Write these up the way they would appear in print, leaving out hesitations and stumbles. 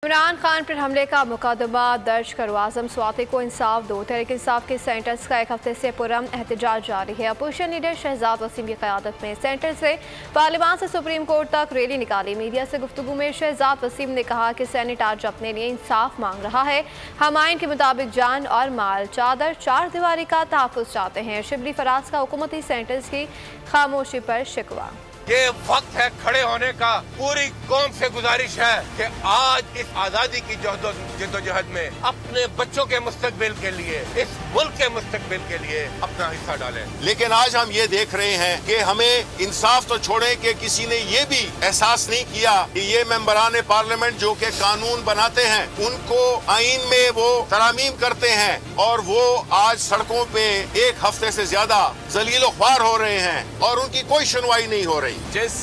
इमरान खान पर हमले का मुकदमा दर्ज करो, आजम स्वाति को इंसाफ दो। तहरीक इंसाफ के सेंटर्स का एक हफ्ते से पुरअमन एहतजाज जारी है। अपोजिशन लीडर शहजाद वसीम की क़यादत में सेंटर से पार्लियामान से सुप्रीम कोर्ट तक रैली निकाली। मीडिया से गुफ्तगू में शहजाद वसीम ने कहा कि सेनेट आज अपने लिए इंसाफ मांग रहा है। हम आइन के मुताबिक जान और माल, चादर, चार दीवारी का तहफ़्फ़ुज़ चाहते हैं। शिबली फराज का हुकूमती सेंटर्स की खामोशी पर शिकवा। ये वक्त है खड़े होने का। पूरी कौम से गुजारिश है कि आज इस आजादी की जद्दोजहद में अपने बच्चों के मुस्तकबिल के लिए, इस मुल्क के मुस्तकबिल के लिए अपना हिस्सा डालें। लेकिन आज हम ये देख रहे हैं कि हमें इंसाफ तो छोड़े कि किसी ने ये भी एहसास नहीं किया कि ये मेंबरान पार्लियामेंट जो कि कानून बनाते हैं उनको आइन में वो तरामीम करते हैं और वो आज सड़कों पे एक हफ्ते से ज्यादा जलीलो ख्वार हो रहे हैं और उनकी कोई सुनवाई नहीं हो रही। जिस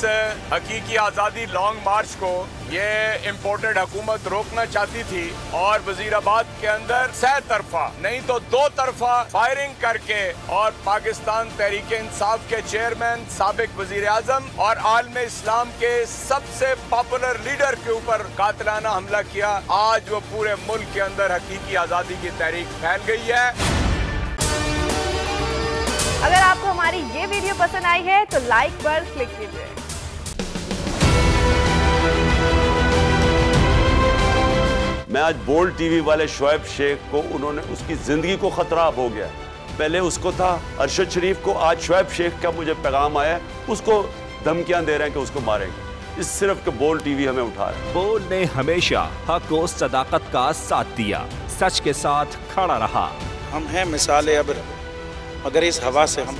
हकीकी आज़ादी लॉन्ग मार्च को ये इम्पोर्टेड हुकूमत रोकना चाहती थी और वजीराबाद के अंदर सह तरफा नहीं तो दो तरफा फायरिंग करके और पाकिस्तान तहरीक इंसाफ के चेयरमैन, साबिक वजीर आजम और आलम इस्लाम के सबसे पॉपुलर लीडर के ऊपर कातिलाना हमला किया, आज वो पूरे मुल्क के अंदर हकीकी आज़ादी की तहरीक फैल गई है। अगर आपको हमारी ये वीडियो पसंद आई है तो लाइक पर क्लिक कीजिए। मैं आज बोल्ड टीवी वाले शोएब शेख को, उन्होंने उसकी जिंदगी को खतरा अब हो गया। पहले उसको था अरशद शरीफ को, आज शोएब शेख का मुझे पैगाम आया, उसको धमकियां दे रहे हैं कि उसको मारेंगे। इस सिर्फ के बोल्ड टीवी हमें उठा रहा है। बोल्ड ने हमेशा हक और सदाकत का साथ दिया, सच के साथ खड़ा रहा। हम हैं मिसाल अब, मगर इस हवा से हम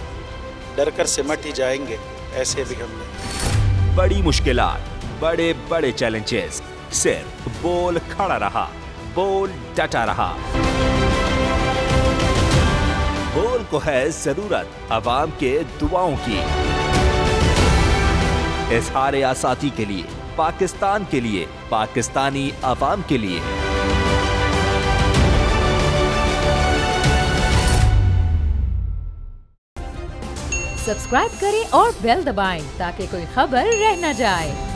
डर कर सिमट ही जाएंगे, ऐसे भी हम नहीं। बड़ी मुश्किलात, बड़े बड़े चैलेंजेस, सिर्फ बोल खड़ा रहा, बोल डटा रहा। बोल को है जरूरत अवाम के दुआओं की। इज़हार आज़ादी के लिए, पाकिस्तान के लिए, पाकिस्तानी अवाम के लिए। सब्सक्राइब करें और बेल दबाएं ताकि कोई खबर रह न जाए।